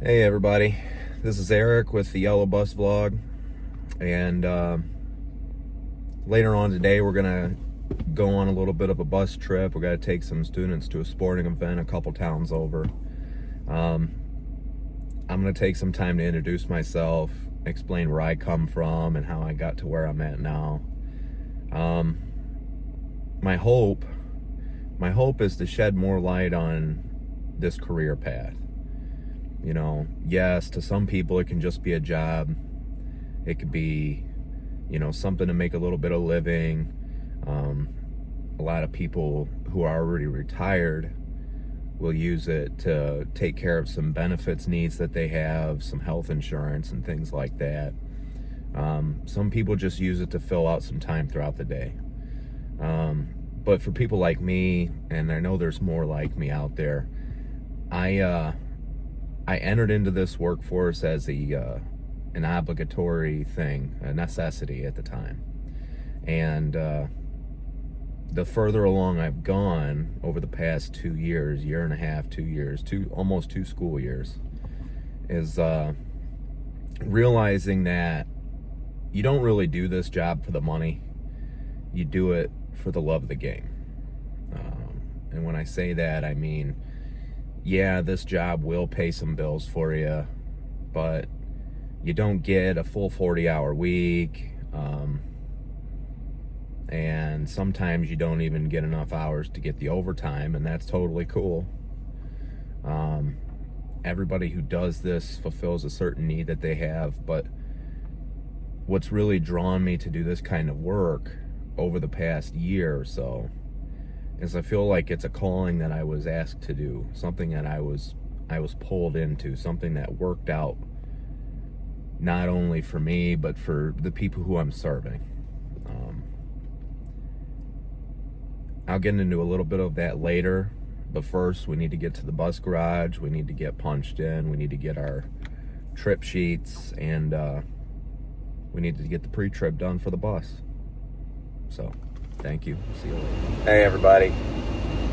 Hey everybody, this is Eric with the Yellow Bus Vlog, and later on today we're gonna go on a little bit of a bus trip. We're gonna take some students to a sporting event a couple towns over. I'm gonna take some time to introduce myself, explain where I come from and how I got to where I'm at now. My hope is to shed more light on this career path. You know, yes, to some people it can just be a job. It could be, something to make a little bit of living. A lot of people who are already retired will use it to take care of some benefits needs that they have, some health insurance and things like that. Some people just use it to fill out some time throughout the day. But for people like me, and I know there's more like me out there, I entered into this workforce as an obligatory thing, a necessity at the time. And the further along I've gone over the past 2 years, year and a half, 2 years, almost 2 school years, is realizing that you don't really do this job for the money. You do it for the love of the game. And when I say that, I mean, yeah, this job will pay some bills for you, but you don't get a full 40-hour week, and sometimes you don't even get enough hours to get the overtime, and that's totally cool. Everybody who does this fulfills a certain need that they have, but what's really drawn me to do this kind of work over the past year or so is I feel like it's a calling that I was asked to do, something that I was pulled into, something that worked out not only for me but for the people who I'm serving. I'll get into a little bit of that later, but first we need to get to the bus garage. We need to get punched in. We need to get our trip sheets, and we need to get the pre-trip done for the bus. So thank you. See you later. Hey everybody.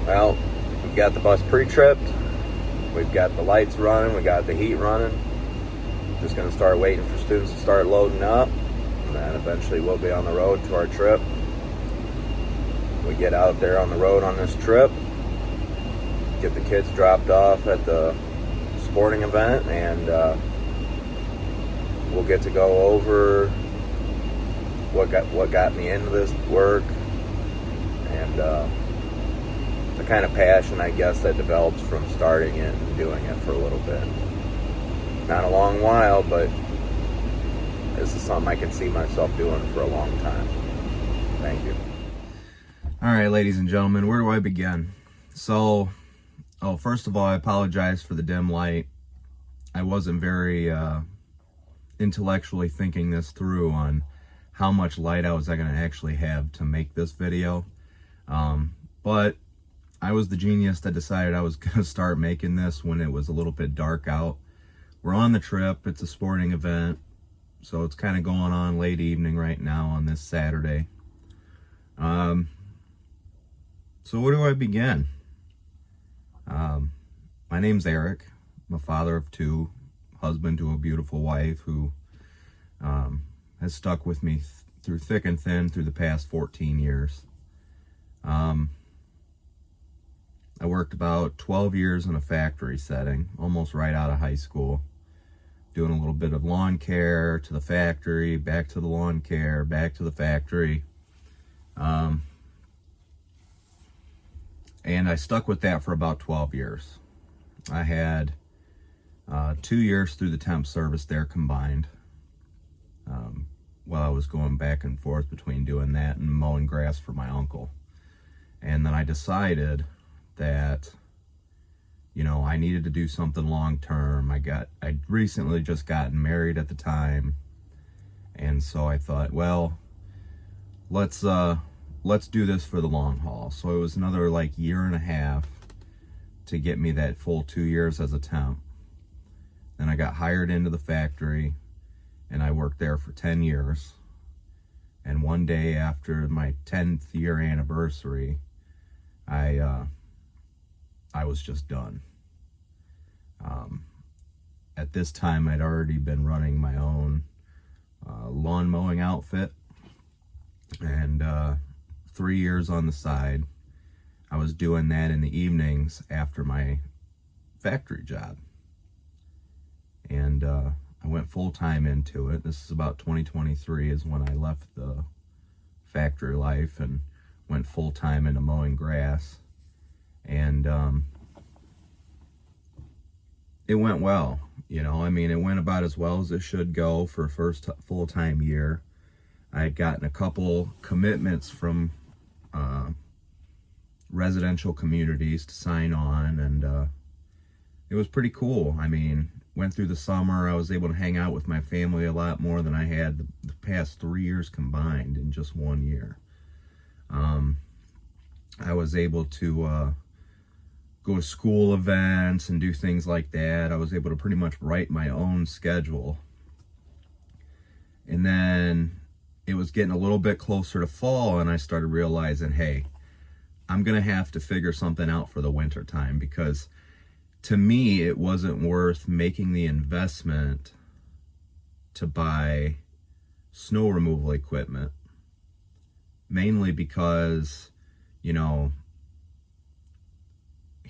Well, we've got the bus pre-tripped. We've got the lights running. We got the heat running. Just gonna start waiting for students to start loading up, and then eventually we'll be on the road to our trip. We get out there on the road on this trip, get the kids dropped off at the sporting event, and we'll get to go over what got me into this work, and the kind of passion, I guess, that develops from starting it and doing it for a little bit. Not a long while, but this is something I can see myself doing for a long time. Thank you. All right, ladies and gentlemen, where do I begin? So, first of all, I apologize for the dim light. I wasn't very intellectually thinking this through on how much light I was going to actually have to make this video. But I was the genius that decided I was going to start making this when it was a little bit dark out. We're on the trip. It's a sporting event, so it's kind of going on late evening right now on this Saturday. So where do I begin? My name's Eric. I'm a father of 2, husband to a beautiful wife who has stuck with me through thick and thin through the past 14 years. I worked about 12 years in a factory setting, almost right out of high school, doing a little bit of lawn care to the factory, back to the lawn care, back to the factory. And I stuck with that for about 12 years. I had 2 years through the temp service there combined, while I was going back and forth between doing that and mowing grass for my uncle. And then I decided that, I needed to do something long term. I'd recently just gotten married at the time, and so I thought, well, let's do this for the long haul. So it was another year and a half to get me that full 2 years as a temp. Then I got hired into the factory, and I worked there for 10 years. And one day after my 10th year anniversary, I was just done. at this time, I'd already been running my own lawn mowing outfit, and 3 years on the side. I was doing that in the evenings after my factory job, and I went full-time into it. This is about 2023 is when I left the factory life and went full-time into mowing grass, and it went well. I mean, it went about as well as it should go for a first full-time year. I had gotten a couple commitments from residential communities to sign on, and it was pretty cool. I mean, went through the summer. I was able to hang out with my family a lot more than I had the past 3 years combined in just 1 year. I was able to go to school events and do things like that. I was able to pretty much write my own schedule. And then it was getting a little bit closer to fall, and I started realizing, hey, I'm going to have to figure something out for the winter time, because to me, it wasn't worth making the investment to buy snow removal equipment, mainly because,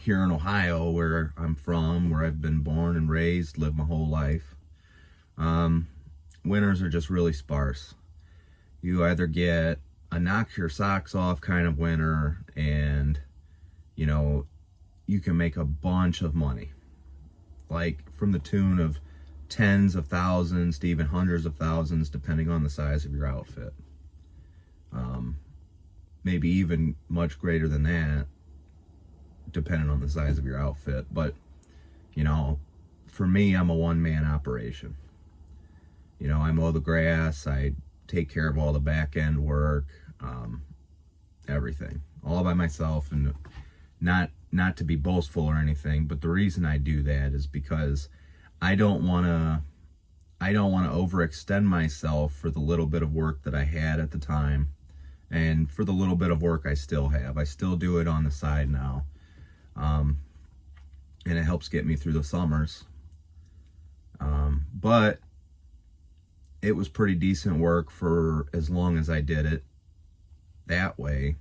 here in Ohio, where I'm from, where I've been born and raised, lived my whole life, winters are just really sparse. You either get a knock your socks off kind of winter, and you can make a bunch of money, like from the tune of tens of thousands to even hundreds of thousands, depending on the size of your outfit. Maybe even much greater than that, depending on the size of your outfit. But for me, I'm a one-man operation. I mow the grass, I take care of all the back end work, everything, all by myself. And not to be boastful or anything, but the reason I do that is because I don't want to overextend myself for the little bit of work that I had at the time, and for the little bit of work I still have. I still do it on the side now, and it helps get me through the summers. But it was pretty decent work for as long as I did it that way.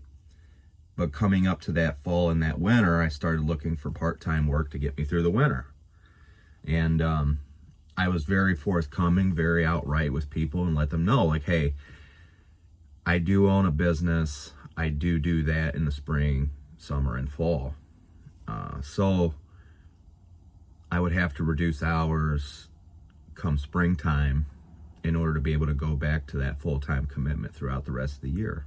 But coming up to that fall and that winter, I started looking for part-time work to get me through the winter. And I was very forthcoming, very outright with people, and let them know, like, hey, I do own a business. I do that in the spring, summer, and fall. So I would have to reduce hours come springtime in order to be able to go back to that full-time commitment throughout the rest of the year.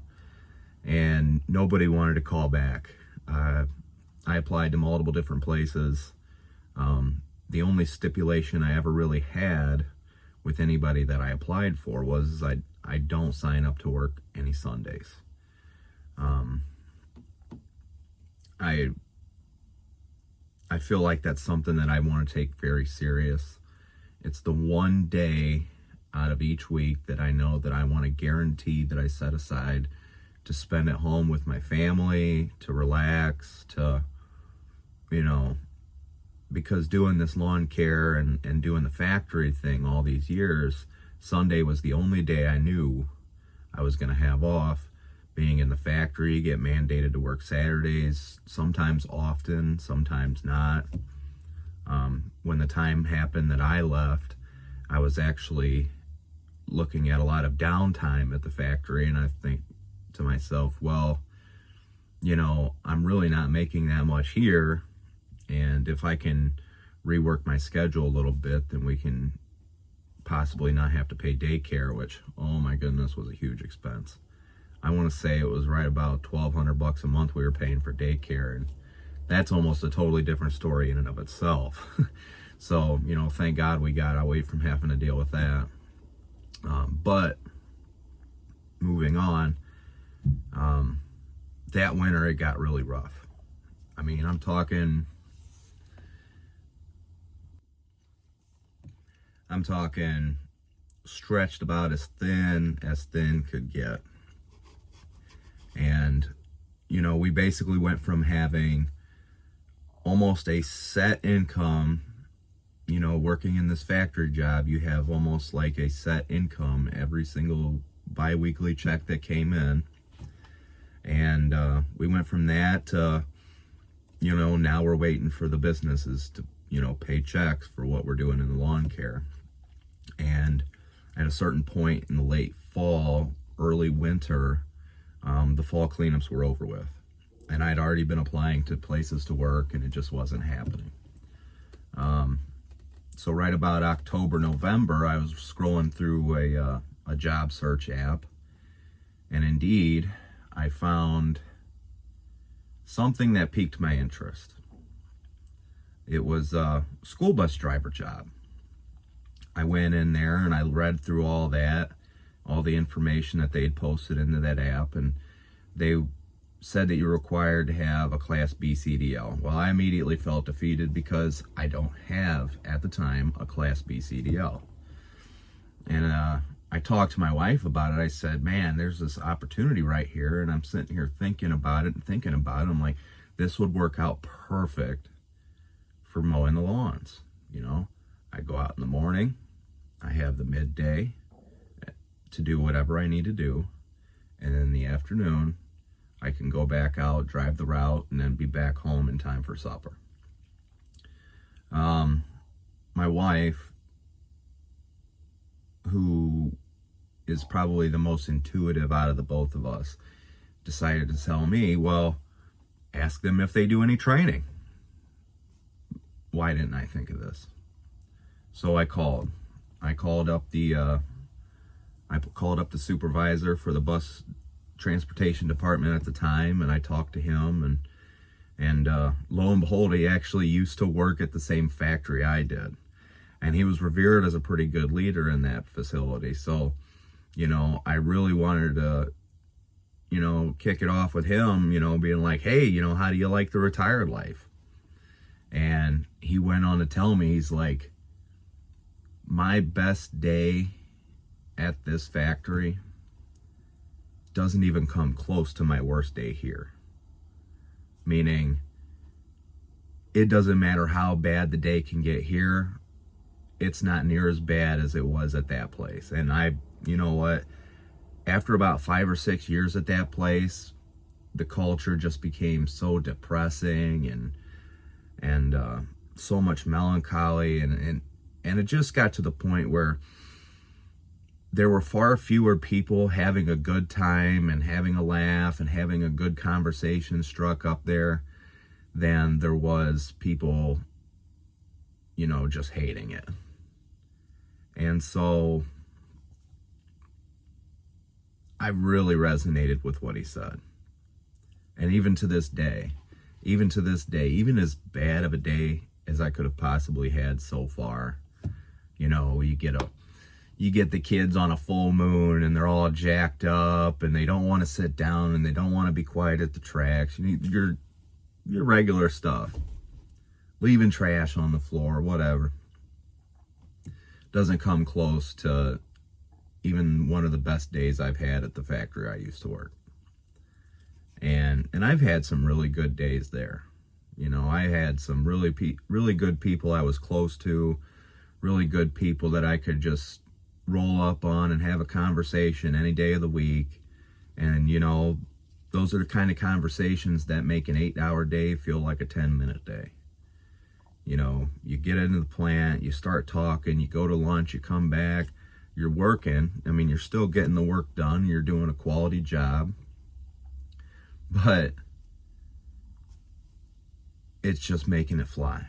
And nobody wanted to call back. I applied to multiple different places. The only stipulation I ever really had with anybody that I applied for was I don't sign up to work any Sundays. I feel like that's something that I want to take very serious. It's the one day out of each week that I know that I want to guarantee that I set aside to spend at home with my family, to relax, to, because doing this lawn care and doing the factory thing all these years, Sunday was the only day I knew I was going to have off. Being in the factory, you get mandated to work Saturdays, sometimes often, sometimes not. When the time happened that I left, I was actually looking at a lot of downtime at the factory, and I think to myself, well, I'm really not making that much here, and if I can rework my schedule a little bit, then we can possibly not have to pay daycare, which, oh my goodness, was a huge expense. I want to say it was right about $1,200 a month we were paying for daycare, and that's almost a totally different story in and of itself. So, thank God we got away from having to deal with that. But moving on, that winter it got really rough. I mean, I'm talking stretched about as thin could get. And, we basically went from having almost a set income, working in this factory job, you have almost like a set income every single bi-weekly check that came in. And we went from that to, now we're waiting for the businesses to, pay checks for what we're doing in the lawn care. And at a certain point in the late fall, early winter, the fall cleanups were over with. And I'd already been applying to places to work, and it just wasn't happening. So right about October, November, I was scrolling through a job search app, and Indeed, I found something that piqued my interest. It was a school bus driver job. I went in there and I read through all that, all the information that they had posted into that app, and they said that you're required to have a Class B CDL. Well, I immediately felt defeated because I don't have, at the time, a Class B CDL. And I talked to my wife about it. I said, man, there's this opportunity right here, and I'm sitting here thinking about it. I'm like, this would work out perfect for mowing the lawns. I go out in the morning, I have the midday to do whatever I need to do, and in the afternoon, I can go back out, drive the route, and then be back home in time for supper. My wife, who is probably the most intuitive out of the both of us, decided to tell me, well, ask them if they do any training. Why didn't I think of this? So I called up the supervisor for the bus transportation department at the time, and I talked to him, and lo and behold, he actually used to work at the same factory I did, and he was revered as a pretty good leader in that facility. So I really wanted to kick it off with him, being like, hey, how do you like the retired life? And he went on to tell me, he's like, my best day at this factory doesn't even come close to my worst day here. Meaning, it doesn't matter how bad the day can get here, it's not near as bad as it was at that place. And after about 5 or 6 years at that place, the culture just became so depressing and so much melancholy, and it just got to the point where there were far fewer people having a good time and having a laugh and having a good conversation struck up there than there was people, just hating it. And so I really resonated with what he said. And even to this day, even as bad of a day as I could have possibly had so far, you get the kids on a full moon and they're all jacked up and they don't want to sit down and they don't want to be quiet at the tracks. Your regular stuff, leaving trash on the floor, whatever, doesn't come close to even one of the best days I've had at the factory I used to work. And I've had some really good days there. I had some really good people I was close to, really good people that I could just roll up on and have a conversation any day of the week. And, those are the kind of conversations that make an 8-hour day feel like a 10-minute day. You get into the plant, you start talking, you go to lunch, you come back, you're working. You're still getting the work done. You're doing a quality job. But it's just making it fly.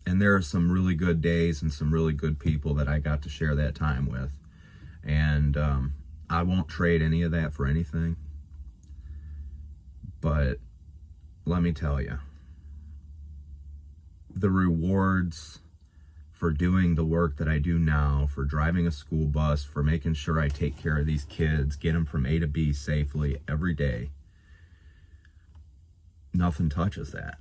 And there are some really good days and some really good people that I got to share that time with. And I won't trade any of that for anything. But let me tell you, the rewards for doing the work that I do now, for driving a school bus, for making sure I take care of these kids, get them from A to B safely every day, nothing touches that.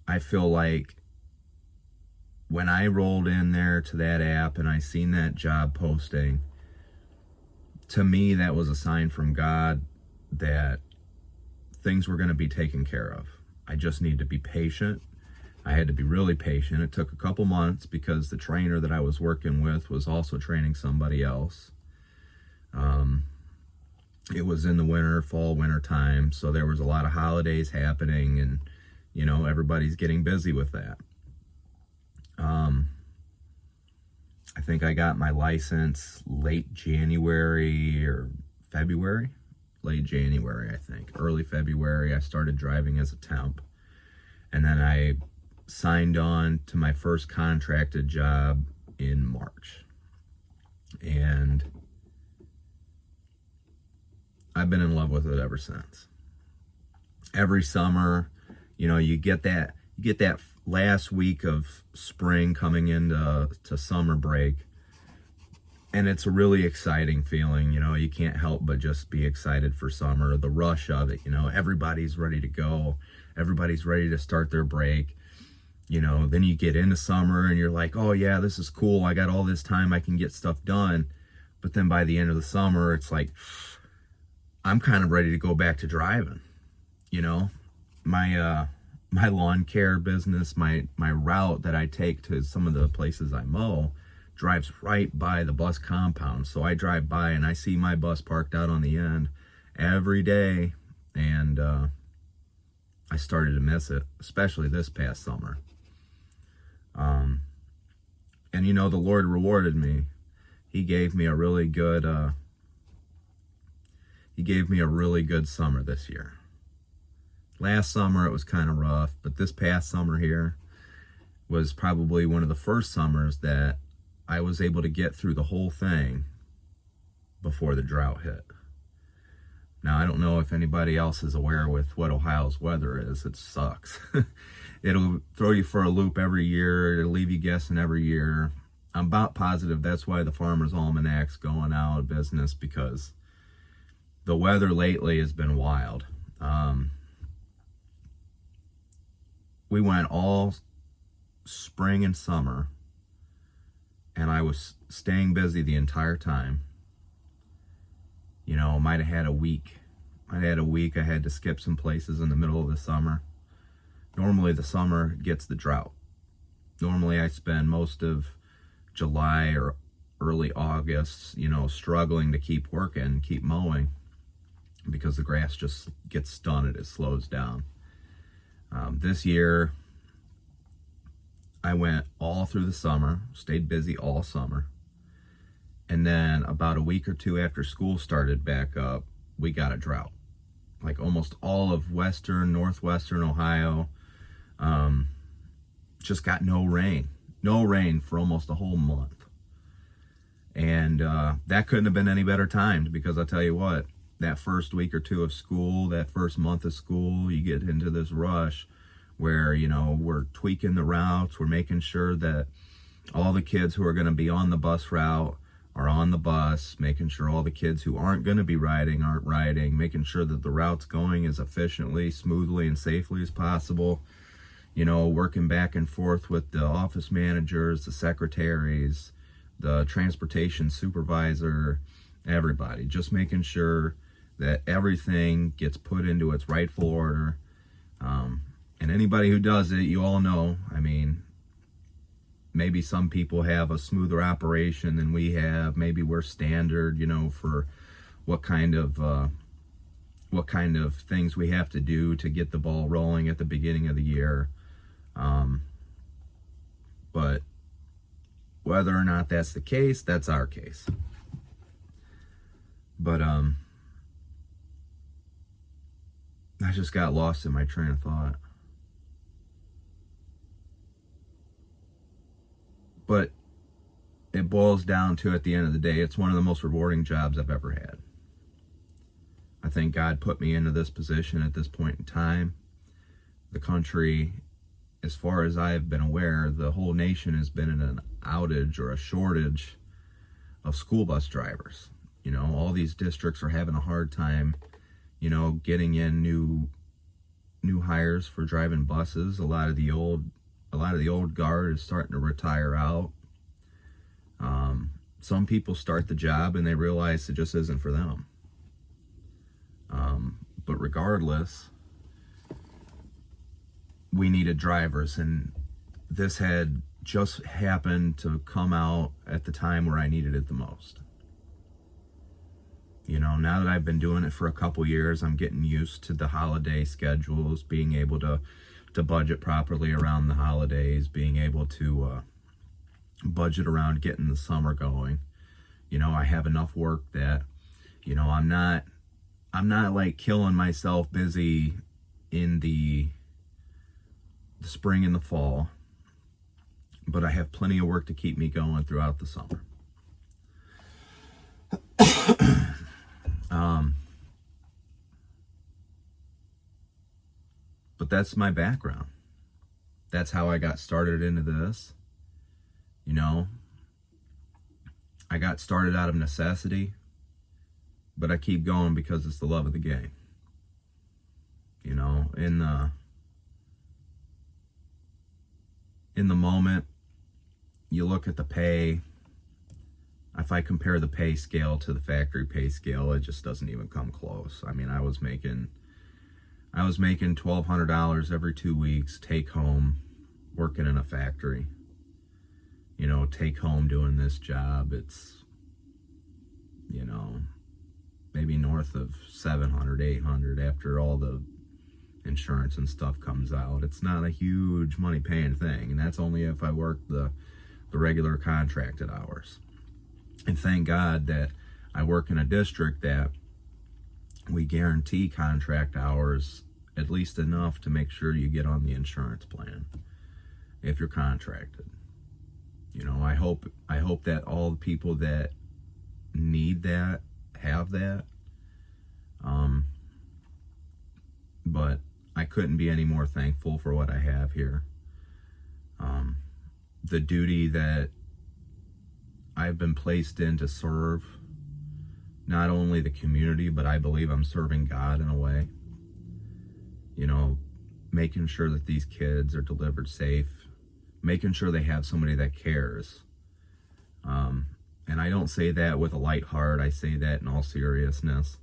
I feel like when I rolled in there to that app and I seen that job posting, to me that was a sign from God that things were going to be taken care of. I just need to be patient. I had to be really patient. It took a couple months because the trainer that I was working with was also training somebody else. It was in the fall winter time, so there was a lot of holidays happening, and everybody's getting busy with that. I think I got my license late January or February. Late January, I think. Early February, I started driving as a temp. And then I signed on to my first contracted job in March. And I've been in love with it ever since. Every summer, you get that last week of spring coming into summer break, and it's a really exciting feeling. You can't help but just be excited for summer, the rush of it. Everybody's ready to go, everybody's ready to start their break. Then you get into summer and you're like, oh yeah, this is cool, I got all this time, I can get stuff done. But then by the end of the summer, it's like I'm kind of ready to go back to driving. My lawn care business, my route that I take to some of the places I mow drives right by the bus compound. So I drive by and I see my bus parked out on the end every day, and I started to miss it, especially this past summer. And the Lord rewarded me. He gave me a really good summer this year. Last summer it was kind of rough, but this past summer here was probably one of the first summers that I was able to get through the whole thing before the drought hit. Now, I don't know if anybody else is aware with what Ohio's weather is. It sucks. It'll throw you for a loop every year. It'll leave you guessing every year. I'm about positive that's why the Farmer's Almanac's going out of business, because the weather lately has been wild. We went all spring and summer, and I was staying busy the entire time. Might have had a week. I had to skip some places in the middle of the summer. Normally the summer gets the drought. Normally I spend most of July or early August, struggling to keep working, keep mowing, because the grass just gets stunted, it slows down. This year, I went all through the summer, stayed busy all summer. And then about a week or two after school started back up, we got a drought. Like almost all of northwestern Ohio, just got no rain for almost a whole month. And that couldn't have been any better timed, because I'll tell you what, that first week or two of school, that first month of school, you get into this rush where, we're tweaking the routes, we're making sure that all the kids who are going to be on the bus route are on the bus, making sure all the kids who aren't going to be riding aren't riding, making sure that the route's going as efficiently, smoothly, and safely as possible. Working back and forth with the office managers, the secretaries, the transportation supervisor, everybody, just making sure that everything gets put into its rightful order. And anybody who does it, you all know, maybe some people have a smoother operation than we have. Maybe we're standard, for what kind of things we have to do to get the ball rolling at the beginning of the year. But whether or not that's the case, that's our case. But I just got lost in my train of thought. But it boils down to, at the end of the day, it's one of the most rewarding jobs I've ever had. I think God put me into this position at this point in time. The country, as far as I've been aware, the whole nation has been in an outage or a shortage of school bus drivers. All these districts are having a hard time, getting in new hires for driving buses. A lot of the old guard is starting to retire out. Some people start the job and they realize it just isn't for them. But regardless, we needed drivers, and this had just happened to come out at the time where I needed it the most. You know, now that I've been doing it for a couple years, I'm getting used to the holiday schedules, being able to budget properly around the holidays, being able to budget around getting the summer going. You know, I have enough work that, you know, I'm not like killing myself busy in the spring and the fall, but I have plenty of work to keep me going throughout the summer. But that's my background. That's how I got started into this. You know, I got started out of necessity, but I keep going because it's the love of the game. You know, in the moment, you look at the pay. If I compare the pay scale to the factory pay scale, it just doesn't even come close. I mean, I was making $1,200 every 2 weeks, take home, working in a factory. You know, take home doing this job. It's, you know, maybe north of 700, 800 after all the insurance and stuff comes out. It's not a huge money paying thing, and that's only if I work the regular contracted hours. And thank God that I work in a district that we guarantee contract hours at least enough to make sure you get on the insurance plan if you're contracted. You know, I hope that all the people that need that have that. But I couldn't be any more thankful for what I have here. The duty that I've been placed in to serve not only the community, but I believe I'm serving God in a way. You know, making sure that these kids are delivered safe, making sure they have somebody that cares. And I don't say that with a light heart. I say that in all seriousness.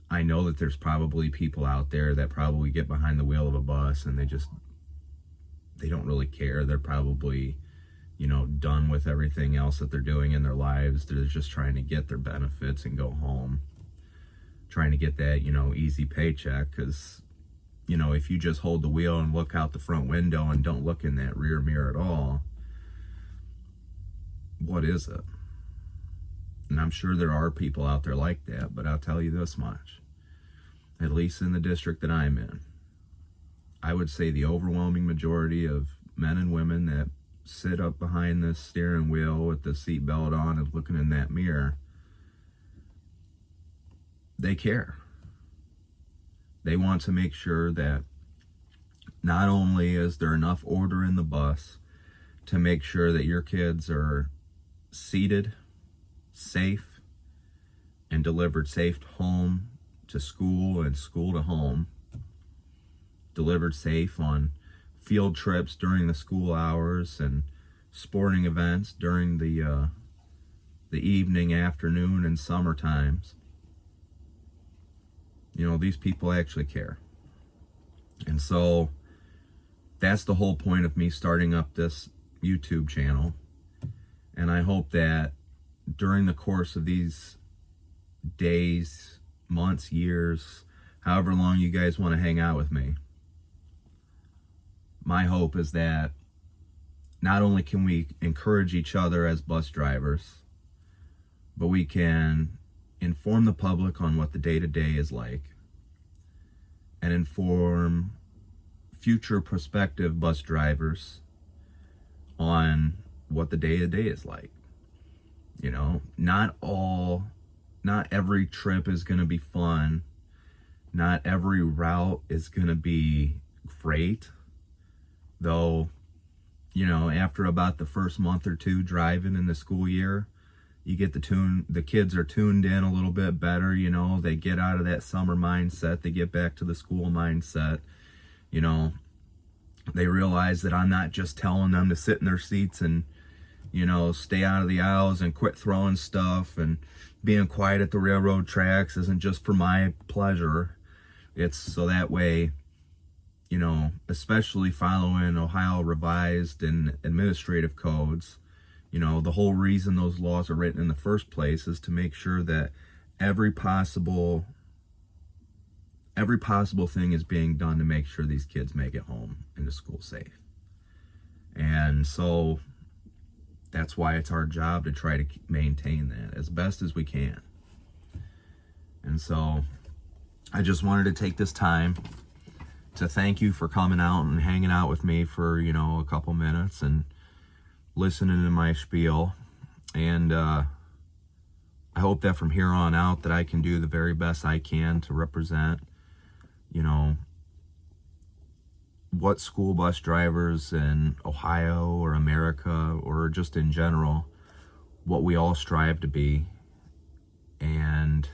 I know that there's probably people out there that probably get behind the wheel of a bus and they don't really care. They're probably, you know, done with everything else that they're doing in their lives. They're just trying to get their benefits and go home. Trying to get that, you know, easy paycheck. Because, you know, if you just hold the wheel and look out the front window and don't look in that rear mirror at all, what is it? And I'm sure there are people out there like that, but I'll tell you this much. At least in the district that I'm in, I would say the overwhelming majority of men and women that sit up behind this steering wheel with the seatbelt on and looking in that mirror, they care. They want to make sure that not only is there enough order in the bus to make sure that your kids are seated, safe, and delivered safe home to school and school to home, delivered safe on field trips during the school hours and sporting events during the evening, afternoon, and summer times. You know, these people actually care. And so that's the whole point of me starting up this YouTube channel. And I hope that during the course of these days, months, years, however long you guys want to hang out with me, my hope is that not only can we encourage each other as bus drivers, but we can inform the public on what the day-to-day is like and inform future prospective bus drivers on what the day-to-day is like. You know, not every trip is going to be fun. Not every route is going to be great. Though, you know, after about the first month or two driving in the school year, you get the kids are tuned in a little bit better. You know, they get out of that summer mindset. They get back to the school mindset. You know, they realize that I'm not just telling them to sit in their seats and, you know, stay out of the aisles and quit throwing stuff, and being quiet at the railroad tracks isn't just for my pleasure. It's so that way, especially following Ohio revised and administrative codes, the whole reason those laws are written in the first place is to make sure that every possible thing is being done to make sure these kids make it home into school safe. And so that's why it's our job to try to maintain that as best as we can. And so I just wanted to take this time to thank you for coming out and hanging out with me for, a couple minutes and listening to my spiel. And I hope that from here on out that I can do the very best I can to represent, what school bus drivers in Ohio or America or just in general, what we all strive to be. And,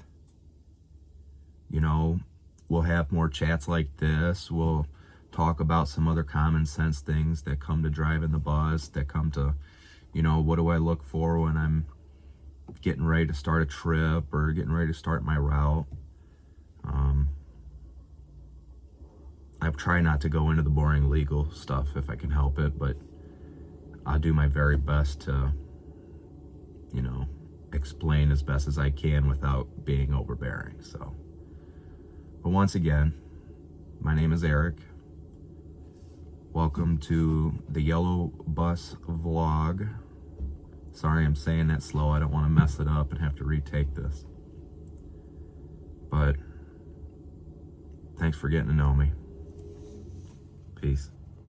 we'll have more chats like this. We'll talk about some other common sense things that come to driving the bus, that come to, what do I look for when I'm getting ready to start a trip or getting ready to start my route. I try not to go into the boring legal stuff if I can help it, but I'll do my very best to, explain as best as I can without being overbearing. So, but once again, my name is Eric. Welcome to the Yellow Bus Vlog. Sorry I'm saying that slow. I don't want to mess it up and have to retake this. But thanks for getting to know me. Peace.